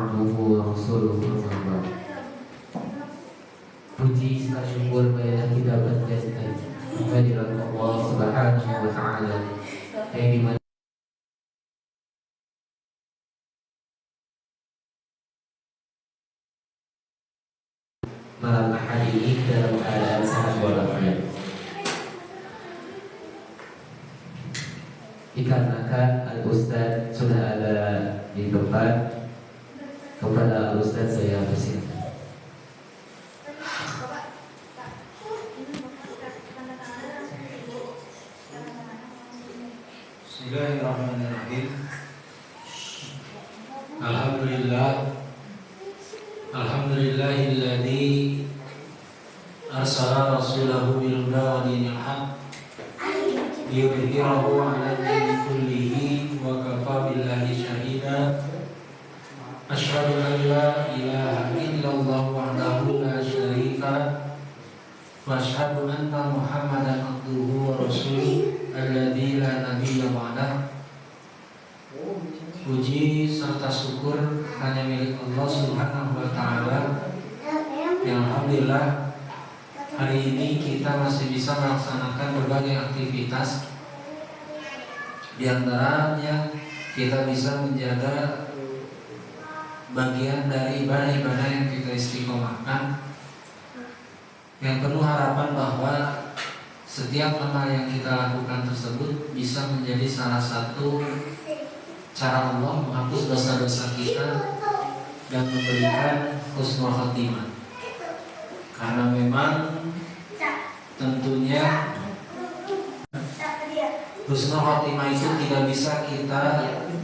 عبده ورسوله أما بعد. Puji serta syukur marilah kita panjatkan kehadirat Allah Subhanahu wa taala yang dimana malam hari ini dalam keadaan sehat walafiat. Dikarenakan Al-Ustaz sudah ada di depan, kepada Al-Ustaz saya persilakan. Bismillahirrahmanirrahim. Alhamdulillahilladzi arsala rasulahu bil huda wa dinil haq liyudhhirahu 'ala dini kullihi wa kafa billahi shahida. Asyhadu an la ilaha illallah wahdahu la syarika lah wa asyhadu anna Muhammadan abduhu wa rasuluh alladzi la nabiyya ba'dah. Puji serta syukur hanya milik Allah Subhanahu wa taala. Yang alhamdulillah hari ini kita masih bisa melaksanakan berbagai aktivitas. Di antaranya kita bisa menjaga bagian dari ibadah-ibadah yang kita istiqomahkan, yang penuh harapan bahwa setiap amal yang kita lakukan tersebut bisa menjadi salah satu cara Allah menghapus dosa-dosa kita dan memberikan husnul khotimah. Karena memang tentunya husnul khotimah itu tidak bisa kita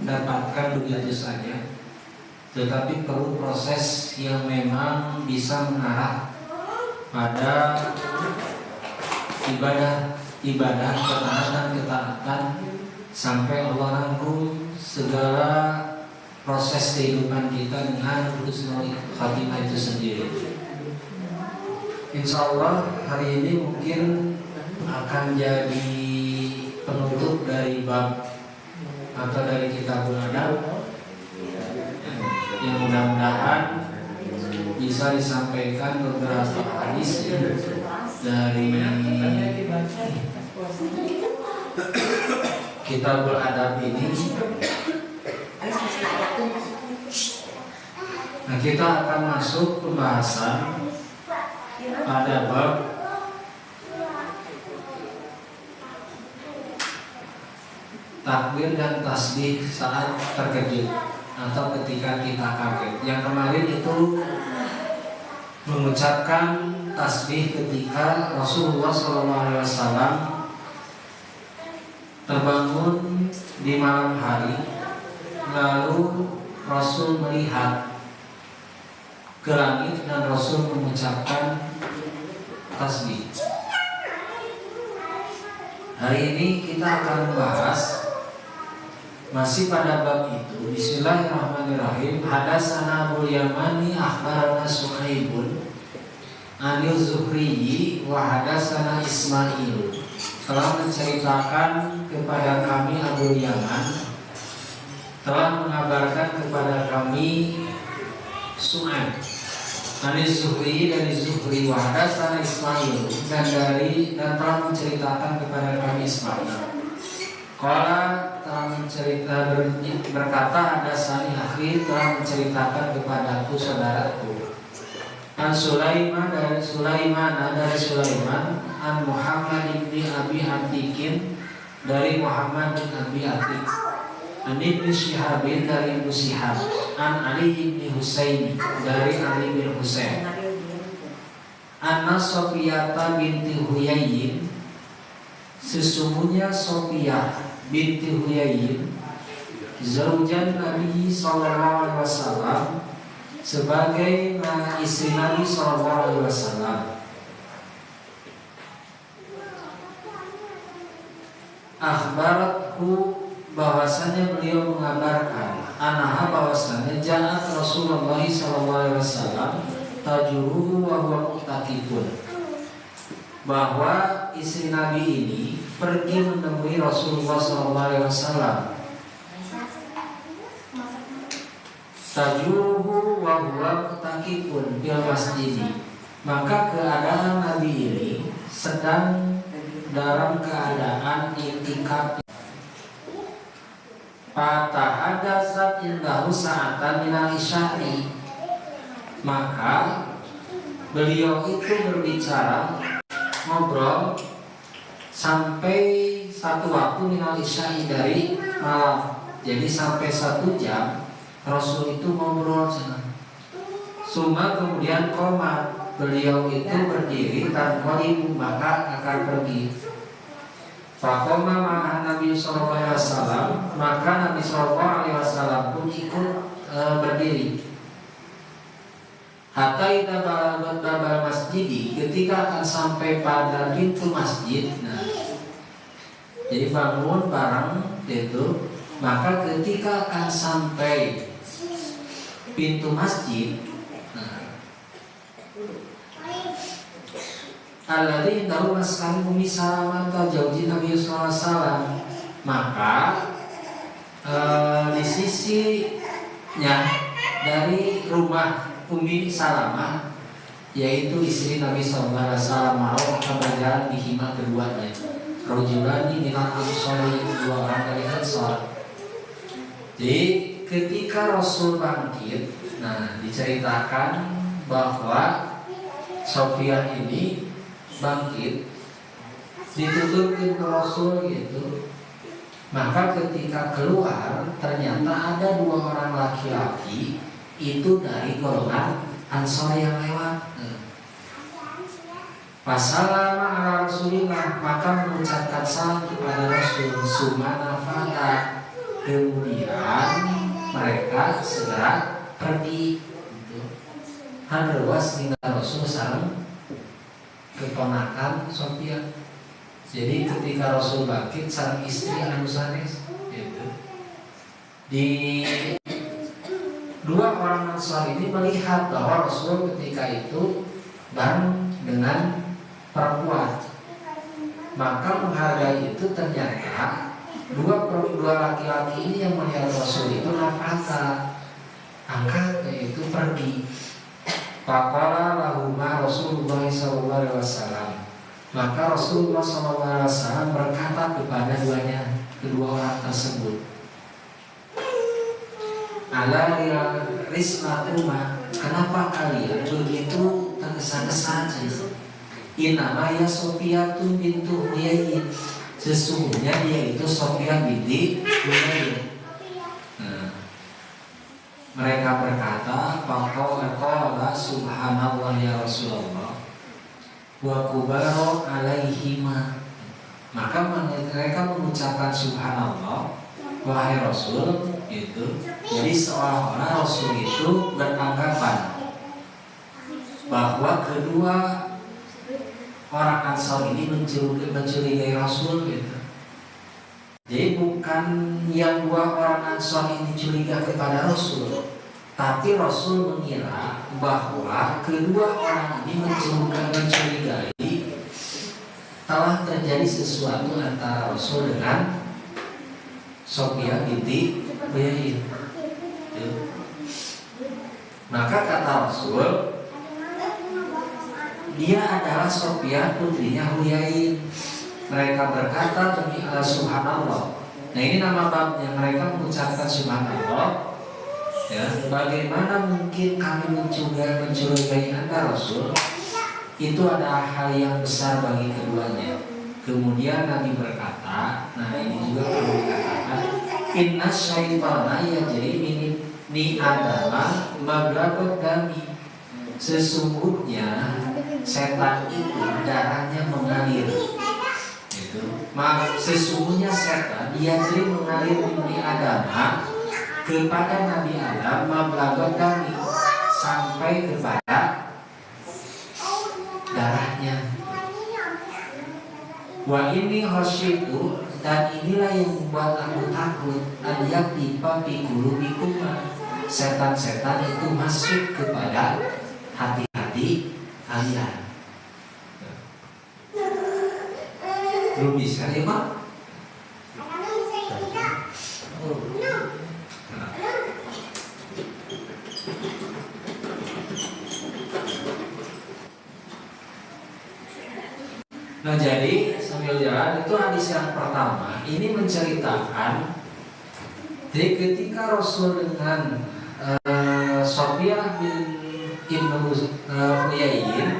dapatkan begitu saja, tetapi perlu proses yang memang bisa mengarah pada ibadah, ketaatan sampai Allah rangkum segala proses kehidupan kita dengan husnul khatimah itu sendiri. Insya Allah hari ini mungkin akan jadi penutup dari bab atau dari kitabul adab yang mudah-mudahan bisa disampaikan beberapa hadis dari kitabul adab ini. Nah, kita akan masuk pembahasan pada bab takbir dan tasbih saat terkejut atau ketika kita kaget. Yang kemarin itu mengucapkan tasbih ketika Rasulullah SAW terbangun di malam hari, lalu Rasul melihat ke langit dan Rasul mengucapkan tasbih. Hari ini kita akan membahas masih pada bab itu. Bismillahirrahmanirrahim. Hadatsana Abul Yamani akhbarana Suhaibun anil Zuhri wa hadatsana Ismail. Telah menceritakan kepada kami Abul Yaman, telah mengabarkan kepada kami Su'aib dari Zuhri, dari Zuhri wa hadatsana Ismail, dan telah menceritakan kepada kami Ismail. Qala telah berkata hadatsani akhi, telah menceritakan kepadaku saudaraku. An Sulaiman dari Sulaiman an Muhammad bin Abi Atikin dari Muhammad bin Abi Atik. An Ibnu Syihabin dari Ibnu Syihab, an Ali bin Husain dari Ali bin Husain. Anna Sofiyata binti Huyayyin, sesungguhnya Sofiyah binti Huyayyin, zaujan Nabi sallallahu alaihi wasallam, sebagai istri Nabi sallallahu alaihi wasallam. Akhbaratku, bahwasanya beliau mengabarkan, anaha, bahwasanya jaat Rasulullah sallallahu alaihi wasallam tajuruhu wa huwa mu'takifun, bahwa istri Nabi ini pergi menemui Rasulullah sallallahu alaihi wasallam tajuhu wa huwa mutakifun fil masjid. Maka keadaan Nabi ini sedang dalam keadaan i'tikaf. Fatahadatsat indahu sa'atan minal isya'i. Maka beliau itu berbicara, ngobrol sampai satu waktu minal isya'i dari malam. Jadi sampai 1 jam Rasul itu ngobrol sana. Suma kemudian koma, beliau itu berdiri dan qalibu maka akan pergi. Fakoma ma'an Nabi sallallahu alaihi wasallam, maka Nabi sallallahu alaihi wasallam pun ikut berdiri. Hatta idza balagat babal masjid, ketika akan sampai pada pintu masjid. Nah, jadi bangun bareng itu, maka ketika akan sampai pintu masjid, alladzi indahu maskan Ummi Salamah jauji Nabi sallallahu alaihi wasallam, maka di sisinya dari rumah Ummi Salamah, yaitu istri Nabi sallallahu alaihi wasallam, mau berjalan di hima keduanya. Rajulani minal ansari, 2 orang dari Ansar. Jadi ketika Rasul bangkit, nah diceritakan bahwa Sofyan ini bangkit, ditutupin ke Rasul gitu. Maka ketika keluar ternyata ada 2 orang laki-laki itu dari golongan Ansar yang lewat. Wassalamu ala Rasulillah, maka mengucapkan salam kepada Rasul. Sumana fata, kemudian mereka segera pergi. Hadrowas nina Rasul sareng keponakan Sofyan. Jadi ketika Rasul bangkit sareng istri anu sanes gitu. Di 2 orang Ansar ini melihat bahwa Rasul ketika itu bareng dengan perempuan, maka menghargai itu ternyata dua laki-laki ini yang melihat Rasul itu nafasa angkat yaitu pergi. Faqala lahuma Rasulullah sallallahu alaihi wasallam, maka Rasulullah sallallahu alaihi wasallam berkata kepada kedua orang tersebut, ala rismatuma, kenapa kalian begitu tergesa-gesa? Inama ya Sofiyatun bintu Huyayin, sesungguhnya dia itu Sofiyah binti Huyayin. Mereka berkata, faqala subhanallah ya Rasulullah wa kubaro alaihima. Maka mereka mengucapkan subhanallah wahai Rasul itu. Jadi seolah-olah Rasul itu beranggapan bahwa kedua orang Ansar ini mencurigai Rasul gitu. Jadi bukan yang 2 orang Ansar ini curiga kepada Rasul, tapi Rasul mengira bahwa kedua orang ini mencurigai telah terjadi sesuatu antara Rasul dengan Sofyan binti Huyayin. Maka kata Rasul, dia adalah Sofyan putrinya Huyayin. Mereka berkata demi Allah subhanallah. Nah ini nama babnya, mereka mengucapkan subhanallah ya, bagaimana mungkin kami mencurigai Anda Rasul? Itu adalah hal yang besar bagi keduanya. Kemudian Nabi berkata, nah ini juga perlu dikatakan, inna syaitana yajri min adama mablaghad dami. Sesungguhnya setan itu darahnya mengalir. Sesungguhnya setan dia jadi mengalir dari Adam kepada Nabi Adam mablaghad dami, sampai kepada darahnya. Wa ini khasyitu, dan inilah yang membuat aku takut, an yaktifa fi qulubikum, setan-setan itu masuk kepada hati-hati kalian. Belum bisa ya Pak? Nah jadi sambil jalan itu hadis yang pertama ini menceritakan jadi ketika Rasul dengan Sofiyah bin Ibnu Uyain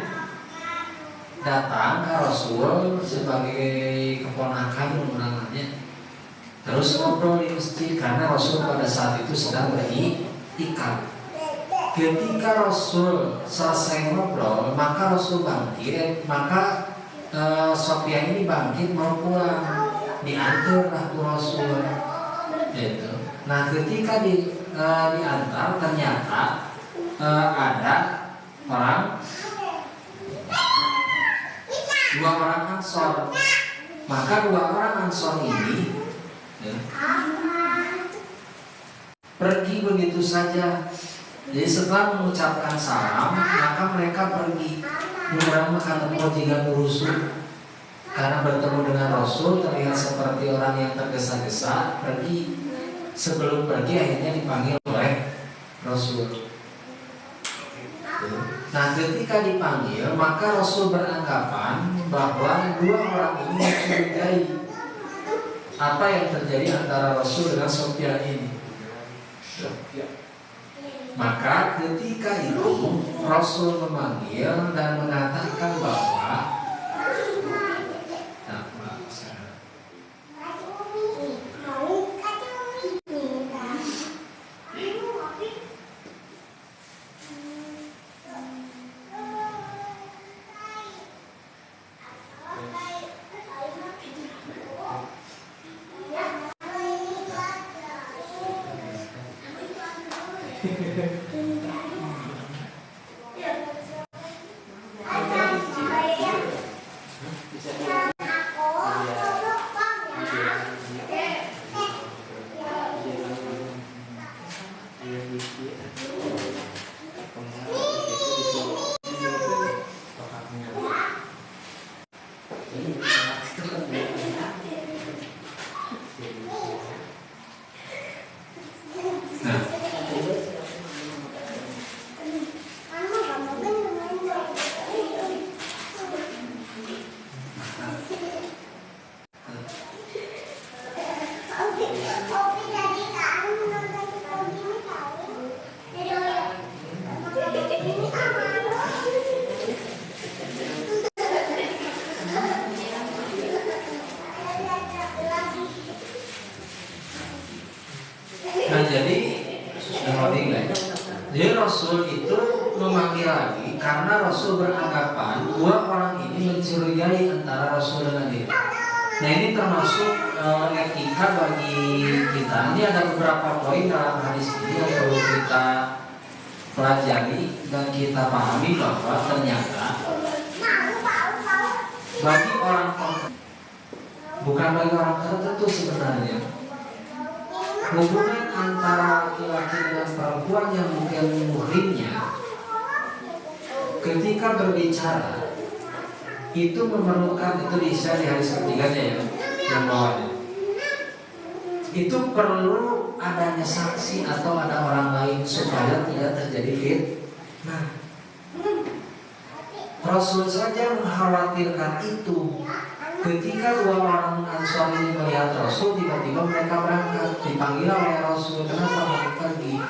datang ke Rasul sebagai keponakan undangannya, terus ngobrol di masjid karena Rasul pada saat itu sedang beriktikaf. Ketika Rasul selesai ngobrol, maka Rasul bangkit, maka Sofiyah ini bangkit mau pulang, diantarlah tuh Rasul. Gitu. Nah ketika diantar ternyata ada dua orang Ansor. Maka dua orang Ansor ini pergi begitu saja. Jadi setelah mengucapkan salam, maka mereka pergi. Murah makan jika berusuh karena bertemu dengan Rasul terlihat seperti orang yang tergesa-gesa pergi. Sebelum pergi akhirnya dipanggil oleh Rasul. Nah ketika dipanggil maka Rasul beranggapan bahwa dua orang ini mencurigai apa yang terjadi antara Rasul dengan Sofyan ini. Maka ketika itu Rasul memanggil dan mengatakan bahwa jadi Rasul itu memanggil lagi karena Rasul beranggapan dua orang ini mencurigai antara Rasul dengan dia. Nah ini termasuk etika bagi kita. Ini ada beberapa poin dalam hadis ini yang perlu kita pelajari dan kita pahami bahwa ternyata bagi orang bukan bagi orang tertentu sebenarnya hubungan antara laki-laki dengan perempuan yang mungkin muhrimnya ketika berbicara itu memerlukan, itu bisa di hadis ketiganya ya yang bawahnya, itu perlu adanya saksi atau ada orang lain supaya tidak terjadi fitnah. Rasul saja mengkhawatirkan itu. Ketika dua orang Ansor ini melihat Rasul, tiba-tiba mereka berangkat, dipanggil oleh Rasul, kenapa mau pergi?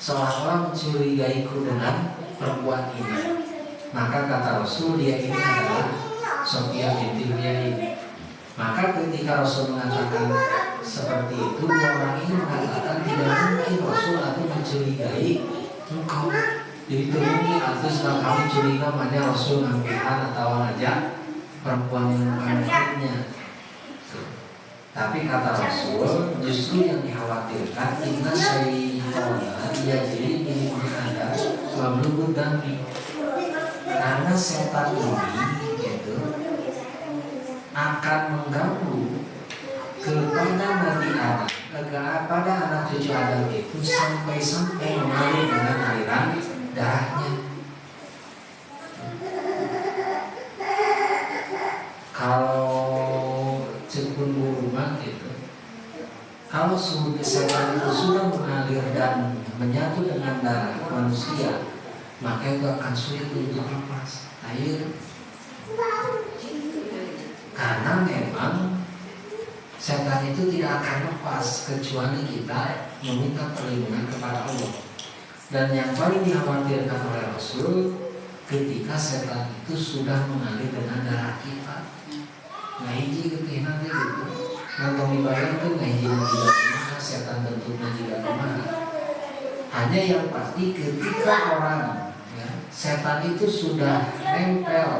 Seolah-olah mencurigaiku dengan perempuan ini. Maka kata Rasul, dia ini adalah Sofiyah binti Uyain. Maka ketika Rasul mengatakan seperti itu, dua orang ini mengatakan tidak mungkin Rasul aku mencurigai engkau. Jadi mungkin atau sedang kami curiga mana Rasul ngampihan atau ngajak perempuan yang bukan miliknya. Tapi kata Rasul, justru yang dikhawatirkan inna syaitana yajri min ada wablugud dami. Karena setan ini gitu akan mengganggu kepada Nabi Adam, kepada anak cucu Adam itu sampai mengalir dengan aliran darahnya. Kalau cekun rumah gitu, kalau setan itu sudah mengalir dan menyatu dengan darah manusia, maka itu akan sulit untuk lepas. Air Karena memang setan itu tidak akan lepas kecuali kita meminta perlindungan kepada Allah. Dan yang paling dikhawatirkan oleh Rasul ketika setan itu sudah mengalir dengan darah kita. Nah hiji getih nanti gitu. Nantong dibayangkan nah hiji nanti kumaha setan bentuknya juga kumaha. Hanya yang pasti ketika orang ya, setan itu sudah nempel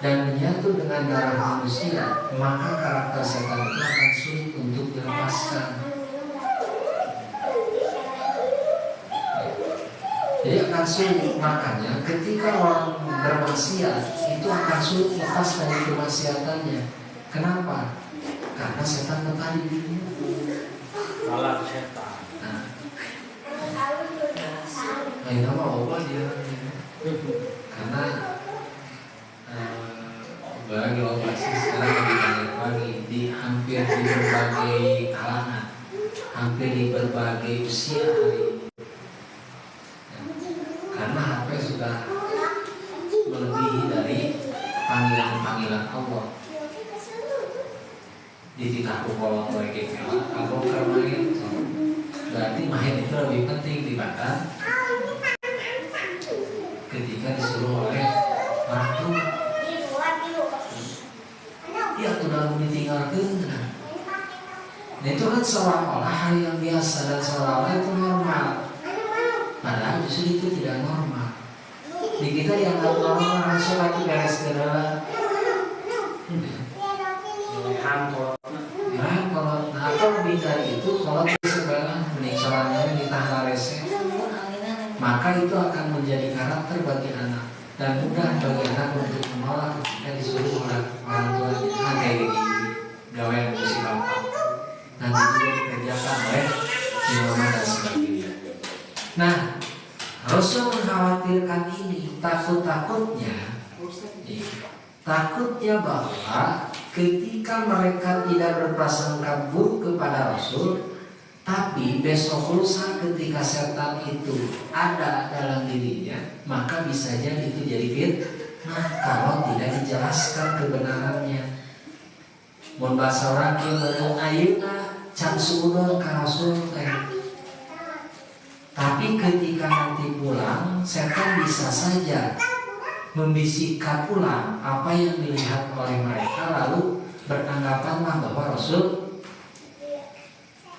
dan menyatu dengan darah manusia, maka karakter setan itu akan sulit untuk dilepaskan. Jadi akan sulit, makanya ketika orang bermaksiat itu akan sulit lepas dari kemaksiatannya. Kenapa? Karena setan betah di dunia. Malah setan. Nah, ini nama Allah dia. Karena bagi Allah sih sekarang lebih banyak lagi di hampir di berbagai kalangan, hampir di berbagai usia hari ini. Karena HP sudah melebihi dari panggilan-panggilan Allah. Di titah kumpul mereka kela, kalau kemarin berarti main itu lebih penting dibanding ketika disuruh oleh orang tua. Ya sudah ditinggalkan. Nah itu kan seolah-olah hal yang biasa dan seolah-olah itu normal. Padahal justru itu tidak normal. Di kita dianggap normal, sholat itu beres segala. Kalau atau lebih dari itu, kalau segala mending sholatnya ditahlah rese, maka itu akan menjadi karakter bagi anak dan mudah bagi anak untuk menolak ketika disuruh oleh orang tuanya. Nah kayak gini, gawe yang mesti bapak. Nanti juga dikerjakan oleh imam dan sebagainya. Nah, Rasul mengkhawatirkan ini, takutnya bahwa ketika mereka tidak berprasangka buruk kepada Rasul, tapi besok lusa ketika setan itu ada dalam dirinya, maka bisa jadi itu jadi fitnah kalau tidak dijelaskan kebenarannya. Mun bahasa orang kieu meureun ayeuna can suudon ka Rasul teh. Tapi ketika nanti pulang, setan bisa saja membisikkan ulang apa yang dilihat oleh mereka, lalu beranggapanlah bahwa Rasul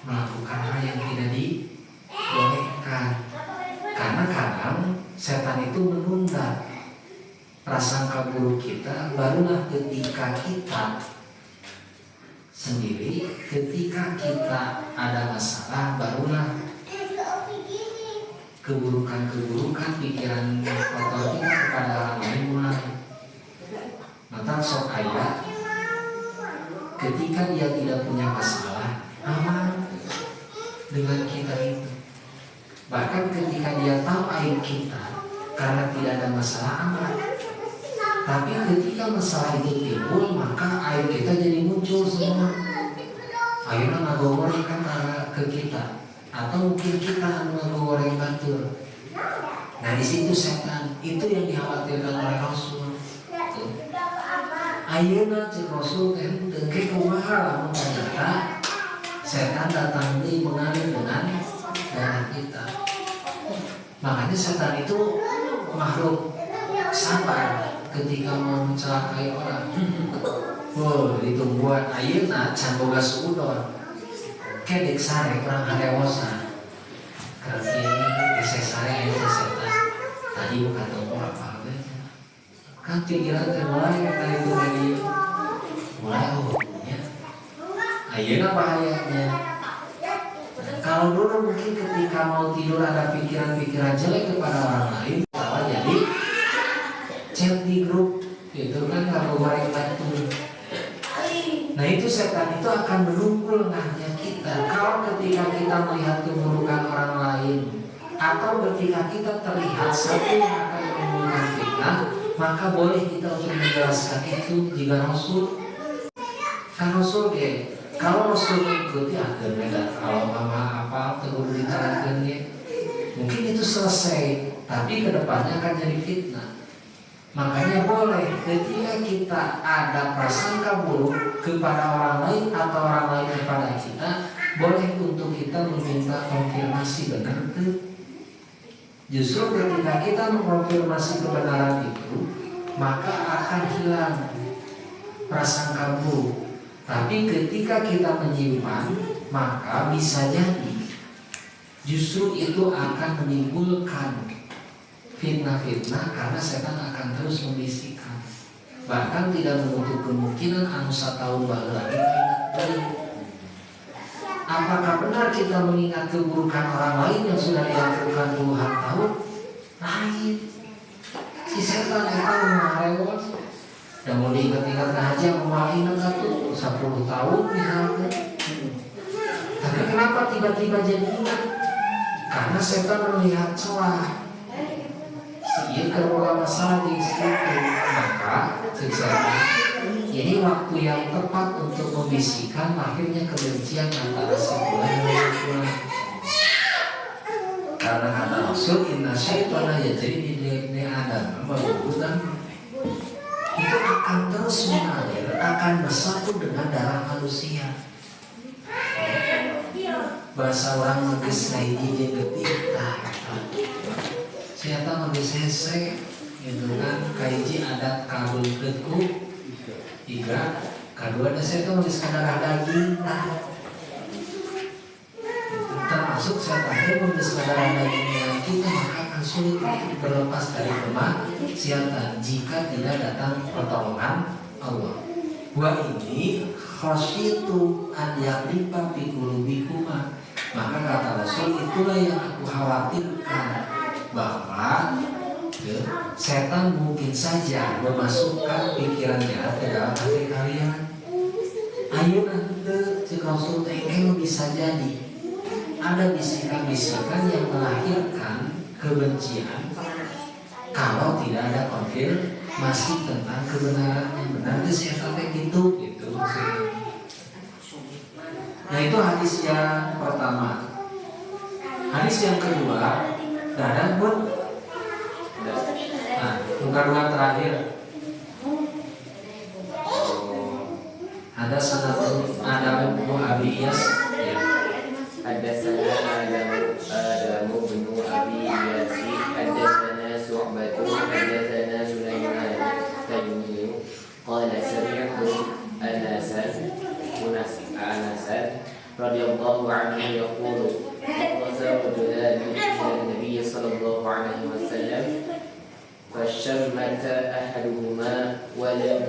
melakukan hal yang tidak dibolehkan. Karena kadang setan itu menunda prasangka buruk kita, barulah ketika kita sendiri, ketika kita ada masalah, barulah keburukan-keburukan pikiran kotor kita kepada orang lain mulai. Maka sok ayah ketika dia tidak punya masalah, aman dengan kita itu. Bahkan ketika dia tahu aib kita karena tidak ada masalah, aman. Tapi ketika masalah itu timbul, maka aib kita jadi muncul semua. Akhirnya ngagorengkan ke kita. Atau mungkin kita ngegoreng batur. Nah di situ setan itu yang dikhawatirkan oleh Rasul. Ayeuna cek Rasul teh dengke kumaha lamun ternyata setan datang deui mengalir dengan darah kita. Makanya setan itu makhluk sabar ketika mau mencelakai orang. Ditungguan ayeuna can boga suudon. Kedek sare orang harewosan kerti geses sare ayo setan tadi bukan tahu apa kan pikiran mulai kali itu dari mulai ya ayeuna bahayanya. Kalau dulu mungkin ketika mau tidur ada pikiran-pikiran jelek kepada orang lain, bahwa jadi chat di grup gitu kan kalau goreng batu. Nah itu setan itu akan menunggu lengahnya kita. Kalau ketika kita melihat keburukan orang lain, atau ketika kita terlihat satu yang akan menimbulkan fitnah, maka boleh kita untuk menjelaskan itu jika Rasul. Kan Rasul ya, kalau Rasul mengikuti akan beda. Kalau mama apa tegur ditarankan ya, mungkin itu selesai. Tapi kedepannya akan jadi fitnah. Makanya boleh ketika kita ada prasangka buruk kepada orang lain atau orang lain kepada kita, boleh untuk kita meminta konfirmasi benar itu. Justru ketika kita mengkonfirmasi kebenaran itu, maka akan hilang prasangka buruk. Tapi ketika kita menyimpan, maka bisa jadi justru itu akan menimbulkan fitnah-fitnah, karena setan akan terus membisikkan. Bahkan tidak menutup kemungkinan anu satahun lagi. Apakah benar kita mengingat keburukan orang lain yang sudah dilakukan puluhan tahun? Lain. Si setan itu mengarewat. Dan mau diingat-ingat aja memainkan satu 10 tahun misalnya. Tapi kenapa tiba-tiba jadi ingat? Karena setan melihat celah. Iya kalau masalah di situ, maka ini waktu yang tepat untuk membisikkan akhirnya kebencian antara sebulan dan sebulan. Karena kata Rasul, inna syaitana yajri min ibni Adam, itu akan terus mengalir, akan bersatu dengan darah manusia. Bahasa orang ngeges ngaji jeung getih siapa ngambil sese gitu kan, kaiji adat kabel ketku 3, kedua ada saya tuh ngambil darah daging, termasuk saya terakhir ngambil darah dagingnya kita, maka akan sulit berlepas dari kemaksiatan jika tidak datang pertolongan Allah. Wa ini khasyitu an yaqriba fi qulubikuma, maka kata Rasul itulah yang aku khawatirkan, bahwa setan mungkin saja memasukkan pikirannya ke dalam hati kalian. Ayo nanti si Rasul tengeng bisa jadi ada bisikan-bisikan yang melahirkan kebencian kalau tidak ada konfirmasi tentang kebenarannya. Benar ke setan kayak gitu. Nah itu hadis yang pertama. Hadis yang kedua, Dadan pun. Nah, muka 2 terakhir. Ada sanad Adam bin Abi Iyas. Ya. Ada sanad Adam bin Abi Iyas. Ada sanad Su'bah. Ada sanad Sulaiman. Tayyib. Qala sami'tu Anasan radhiyallahu anhu yaqulu رجلان إلى النبي صلى الله عليه وسلم فشمت أحدهما ولم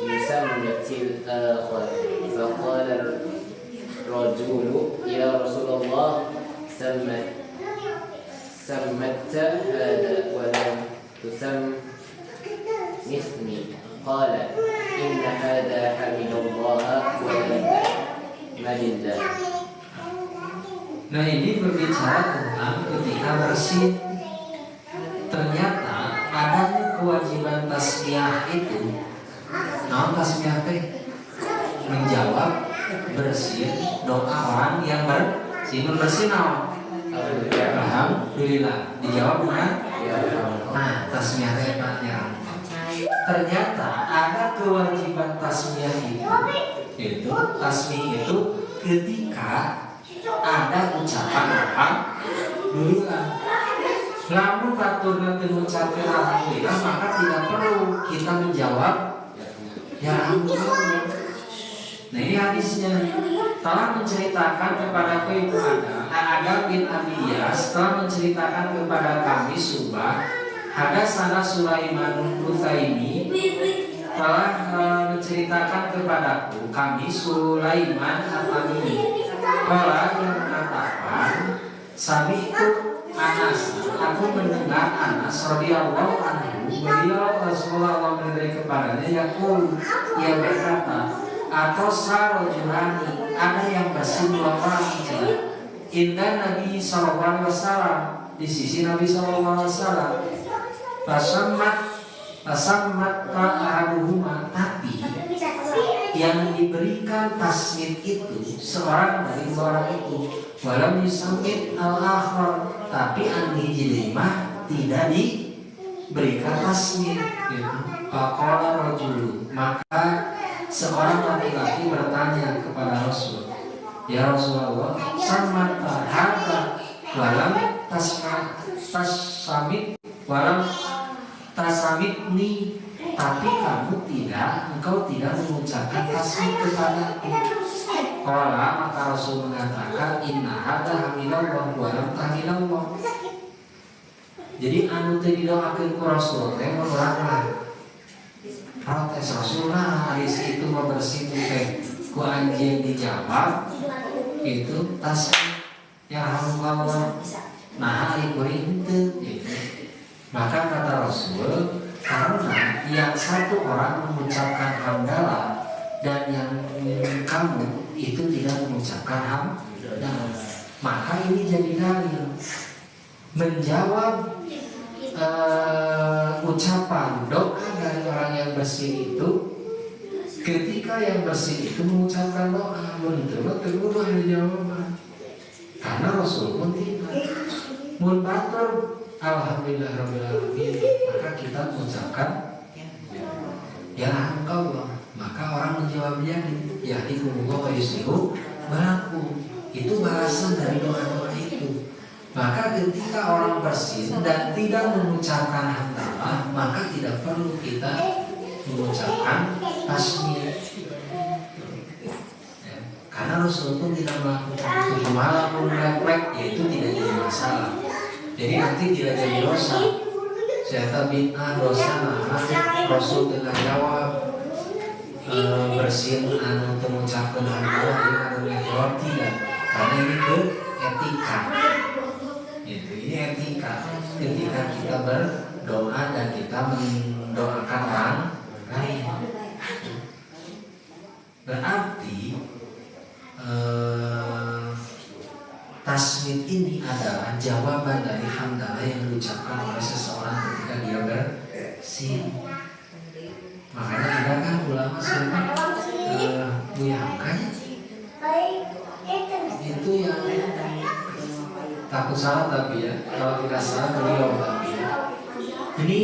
يسمت الآخر فقال الرجل يا رسول الله سمت هذا ولم تسمثني قال إن هذا حمد الله ولم يحمد الله. Nah ini berbicara tentang ketika bersin, ternyata adanya kewajiban tasmiyah itu. Nah tasmiyah teh menjawab bersin doa orang yang bersin naon. Alhamdulillah dijawab bukan? Nah tasmiyah teh ya. Ternyata ada kewajiban tasmiyah itu tasmiyah itu ketika ada ucapan alhamdulillah. Namun baturna teu ngucapkeun alhamdulillah, maka tidak perlu kita menjawab ya alhamdulillah. Nah ini hadisnya telah menceritakan kepada Ibu Adam bin Abi Iyas telah menceritakan kepada kami Subah Hadasana Sulaiman Nutaimi telah menceritakan kepadaku kami Sulaiman At-Tamimi Kala yang mengatakan Sami itu Anas, aku mendengar Anas radhiyallahu anhu, beliau Rasulullah memberi kepadanya yaqul, ia berkata, atau sarojulani, ada yang bersin 2 orang indah Nabi sallallahu alaihi wasallam, di sisi Nabi sallallahu alaihi wasallam. Pasammat ahaduhuma, tapi yang diberikan tasmid itu seorang dari 2 orang itu, walam yusamid al-akhir, tapi an hijri mah tidak berikan tasmin gitu. Faqala rajulu, maka seorang laki-laki bertanya kepada Rasul, ya Rasulullah, samata hadza walam tasamit walam tasamitni, tapi engkau tidak mengucapkan tasmit kepadaku. Qala, maka Rasul mengatakan, inna hadza hamidallah walam tahmidallah. Jadi anu teh didoakeun ku Rasul teh urang protes Rasulullah hadis itu mau bersih teh ku anjeun dijawab itu tas ya Allah nah ari kuring teu gitu. Maka kata Rasul, karena yang satu orang mengucapkan hamdalah dan yang kamu itu tidak mengucapkan hamdalah, maka ini jadi dalil menjawab ucapan doa dari orang yang bersih itu ketika yang bersih itu mengucapkan doa menurut jawaban, karena Rasul pun tidak mun batur alhamdulillah rabbil alamin, maka kita mengucapkan ya engkau, maka orang menjawab ya dikumullah wa yusihu balaku, itu bahasa dari doa-doa itu. Maka ketika orang bersin dan tidak mengucapkan hamdalah, maka tidak perlu kita mengucapkan tasmiyah. Ya, karena Rasul pun tidak melakukan itu, malah refleks, yaitu tidak jadi masalah. Jadi nanti tidak jadi dosa. Saya bid'ah dosa, nah Rasul dengan jawab bersin anu mengucapkan hamdalah, dia jawab tidak, karena ini ke etika. Ini etika ketika kita berdoa dan kita mendoakan orang lain. Berarti tasmid ini adalah jawaban dari hamdalah yang diucapkan oleh seseorang ketika dia bersin. Makanya ada kan ulama sempat Buya Hamka itu yang takut salah tapi ya, kalau tidak salah beliau tapi ya. Ini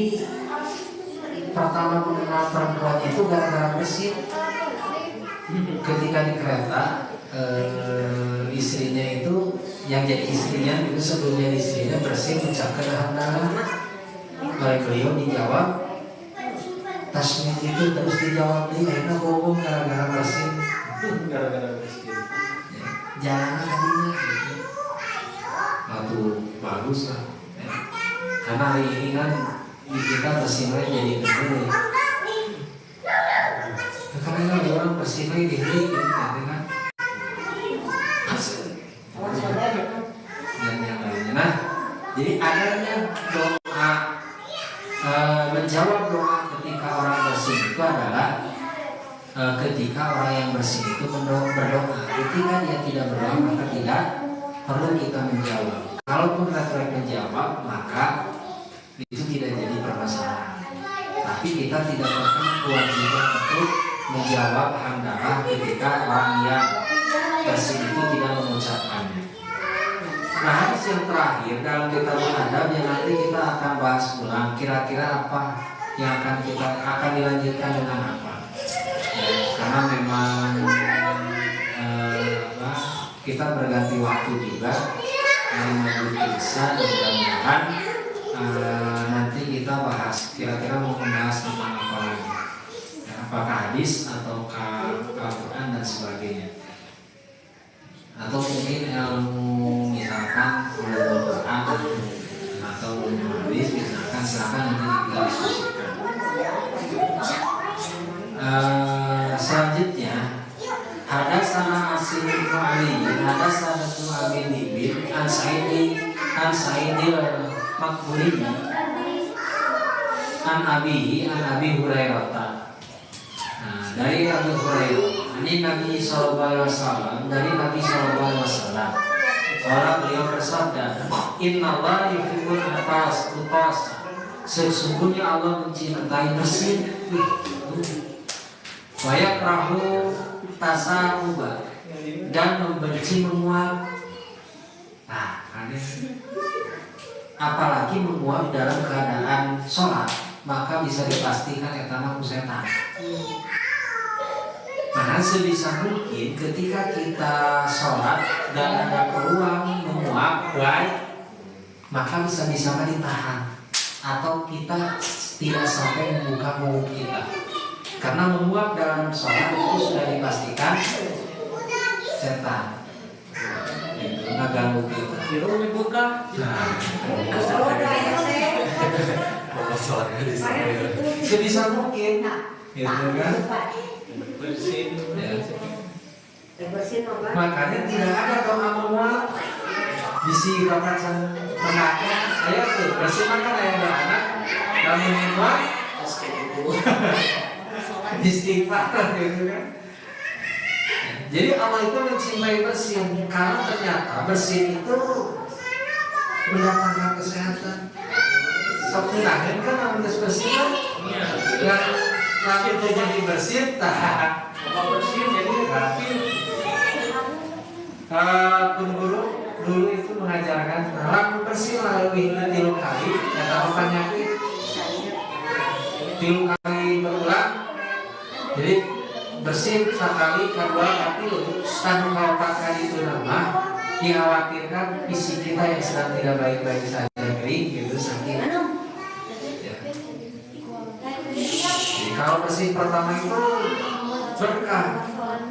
pertama mengenal perempuan itu gara-gara bersin. Ketika di kereta istrinya itu yang jadi istrinya itu sebelumnya istrinya bersin mengucapkan hamdalah. Oleh beliau dijawab tasmid itu terus dijawab dia karena bohong gara-gara bersin. Gara-gara bersin. Jangan hatinya gitu. Atau bagus lah ya. Karena hari ini kan kita bersinai jadi gede. Karena kan orang bersinai di hari ini kan dan yang lainnya. Nah, jadi adanya doa menjawab doa ketika orang bersin itu adalah ketika orang yang bersin itu berdoa. Ketika dia tidak berdoa maka tidak perlu kita menjawab. Kalaupun refleks menjawab, maka itu tidak jadi permasalahan. Tapi kita tidak berkewajiban untuk menjawab hamdalah ketika orang yang bersin itu tidak mengucapkannya. Nah, hadis yang terakhir dalam kitab adab yang nanti kita akan bahas ulang. Kira-kira apa yang akan dilanjutkan dengan apa? Ya, karena memang kita berganti waktu juga dari maghrib isya, mudah-mudahan nanti kita bahas kira-kira mau membahas tentang apa lagi ya, apakah hadis atau Al-Quran dan sebagainya, atau mungkin ilmu misalkan Al-Quran atau ilmu hadis misalkan, silakan nanti kita diskusikan. Selanjutnya Hadatsana Asim bin Ali, hadatsana Abi bin an Sa'idil Maqburi an Abi Hurairah. Nah, dari Abu Hurairah, ini Nabi sallallahu alaihi wasallam, dari Nabi sallallahu alaihi wasallam. Orang beliau bersabda, "Innallaha yuhibbul utasa." Sesungguhnya Allah mencintai bersih. Wa yakrahu tasawuba, dan membenci menguap. Nah, apalagi menguap di dalam keadaan sholat, maka bisa dipastikan etama ku setan. Nah, sebisa mungkin ketika kita sholat dan ada peluang menguap baik, maka bisa-bisa ditahan atau kita tidak sampai membuka mulut kita, karena menguap dalam sholat itu sudah dipastikan setan ngaganggu kita. Kira dibuka. Sebisa mungkin, gitu kan? Bersin. Makanya tidak ada doa menguap. Bisi bapak sang mengaku, saya tuh bersih makan ayah anak, namun menguap, istighfar gitu kan. Jadi Allah itu mencintai bersin karena ternyata bersin itu mendatangkan kesehatan. Sebenarnya kan namun bersin yang langsung jadi bersin, tak Apa bersin jadi rapi. guru dulu itu mengajarkan lalu bersih lebih 3 kali kata penyakit 3 kali berulang. Jadi bersih sekali, kedua tapi tanpa 4 kali itu nama dikhawatirkan fisik kita yang sedang tidak baik-baik saja kering gitu sakit. Ya. Jadi kalau bersih pertama itu berkah,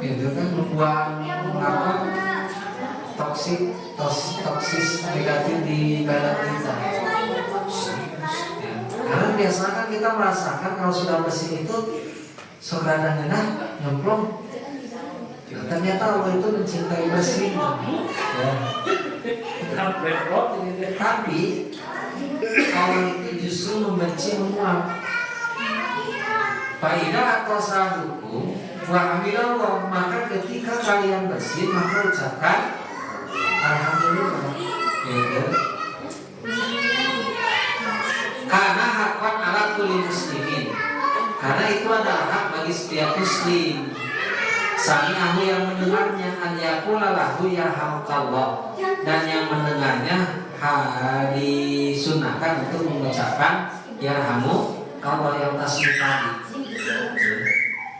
gitu kan, membuang apa toksis negatif di badan kita. Ya. Karena biasanya kan kita merasakan kalau sudah bersih itu sekedar enak nyemplung. Nah, ternyata Allah itu mencintai bersih. Ya. Tapi Allah itu justru membenci menguap. Faidah atau sahadukum wa hamidallah, maka ketika kalian bersih maka ucapkan alhamdulillah. Gitu. Karena hakwan ala kulli muslimin, karena itu adalah hak bagi setiap muslim. Sami'ahu yang mendengarnya an yaqula lahu yarhamukallah, dan yang mendengarnya disunahkan untuk mengucapkan yarhamu kalau yang tasbih tadi.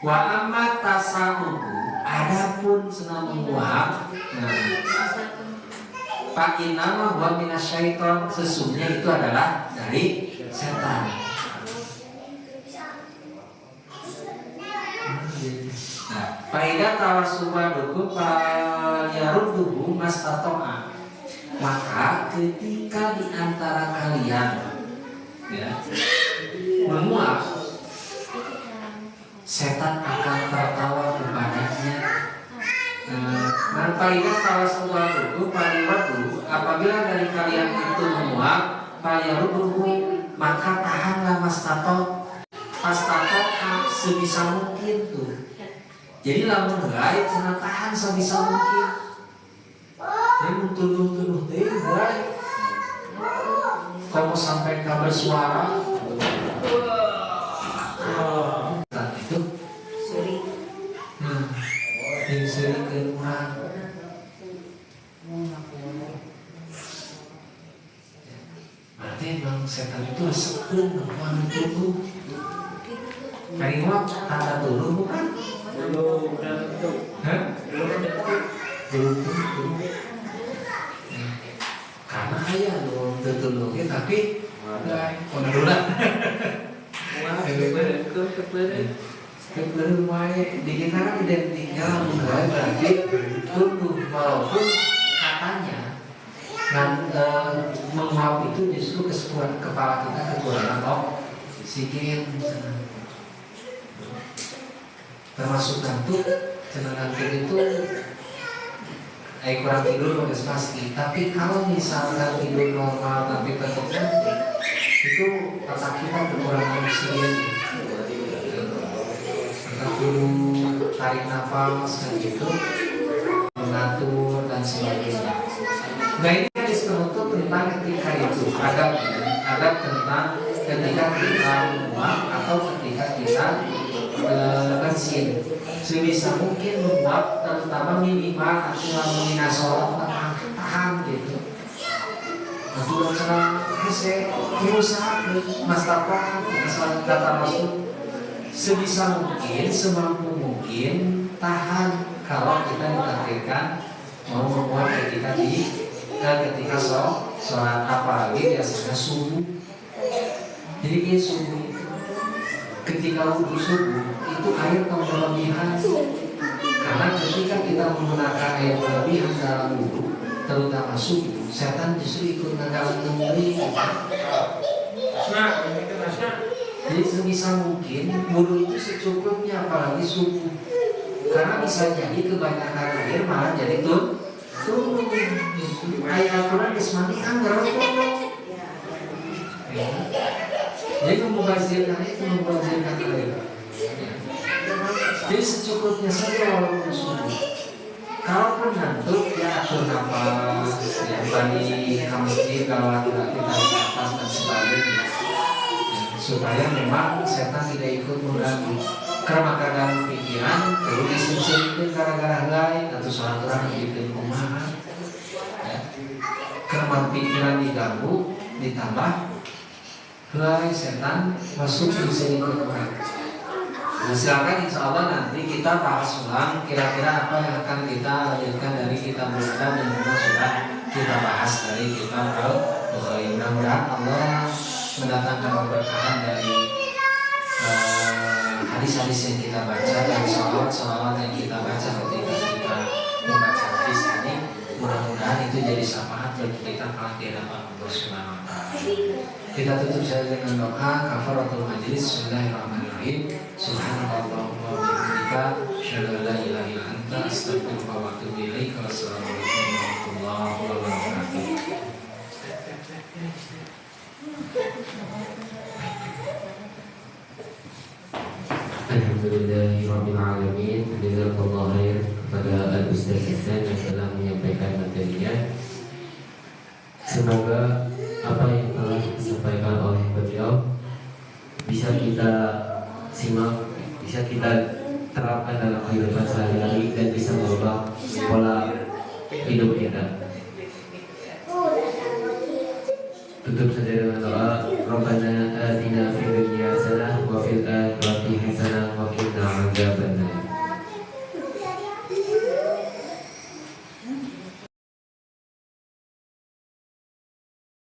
Wa amma tasawubu, adapun senang menguap, nah Pak Inama wa minasyaiton, sesungguhnya itu adalah dari setan. Nah, faidah tawasubaduku falyaruduhu mastato'a, maka ketika di antara kalian ya menguap, setan akan tertawa kepadanya. Faidah tawasubaduku faliwadu, apabila dari kalian itu menguap, falyaruduhu, maka tahanlah mastato'a sebisa mungkin tuh. Jadi lamun gaib cenah tahan sebisa mungkin. Dia muntuh-muntuh teh gaib. Kalau sampai kabar suara itu seri. Yang seri keluar. Berarti memang setan itu sepen menguang tubuh. Kariwak tanda turun bukan? Belum tentu. Hah? Belum tentu. Belum tentu. Karena ayah belum tentu lagi, tapi penurunan. Kebetulan di kita kan identiknya mulai berarti tubuh, walaupun katanya menguap itu justru kesepuan kepala kita kekurangan oksigen. Termasuk kantuk, kantuk itu kurang tidur udah pasti. Tapi kalau misalkan tidur normal tapi tetap kantuk, itu otak kita kekurangan oksigen. Kita perlu tarik nafas dan gitu, mengatur dan sebagainya. Nah ini hadis penutup tentang ketika itu adab tentang ketika kita menguap atau ketika kita bersin. Sebisa mungkin membuat terutama minimal atau menina sholat tahan gitu. Nanti hese berusaha mastakan kata Rasul sebisa mungkin, semampu mungkin tahan kalau kita ditakdirkan mau membuat ketika sholat, apalagi biasanya subuh. Jadi kita subuh ketika wudhu subuh itu air berlebihan, karena ketika kita menggunakan air berlebihan dalam wudhu, terutama subuh, setan justru ikut ngagak ngemuli. Jadi sebisa mungkin wudhu itu secukupnya, apalagi subuh, karena bisa jadi kebanyakan air malah jadi turun. Air Al-Quran dismani anggar. Jadi membazirkan itu membazirkan air. Jadi secukupnya saja walaupun subuh. Kalaupun ngantuk ya atur nafas, ya bani kamesti kalau laki-laki tarik nafas dan sebagainya, supaya memang setan tidak ikut mengganggu. Karena kadang pikiran perlu diselesaikan gara-gara lain atau sholat orang bikin kumaha. Karena pikiran diganggu ditambah lain setan masuk di sini ke orang. Nah, silakan insya Allah nanti kita bahas ulang kira-kira apa yang akan kita lanjutkan dari kitab Al-Adab yang memang sudah kita bahas dari kitab Al-Bukhari. Mudah-mudahan Allah mendatangkan keberkahan dari hadis-hadis yang kita baca dan salawat yang kita baca ketika kita membaca hadis ini. Mudah-mudahan itu jadi syafaat bagi kita kalau di hadapan Allah Subhanahu wa taala. Kita tutup saja dengan doa kafaratul majlis. Bismillahirrahmanirrahim. Subhanallahumma wa bihamdika asyhadu an la ilaha illa anta astaghfiruka wa atubu ilaik. Wassalamualaikum warahmatullahi wabarakatuh. Alhamdulillahirabbil alamin. Jazakallahu khair kepada Al-Ustaz Hasan yang telah menyampaikan materinya. Semoga apa yang telah disampaikan oleh beliau bisa kita simak, bisa kita terapkan dalam kehidupan sehari-hari dan bisa merubah pola hidup kita.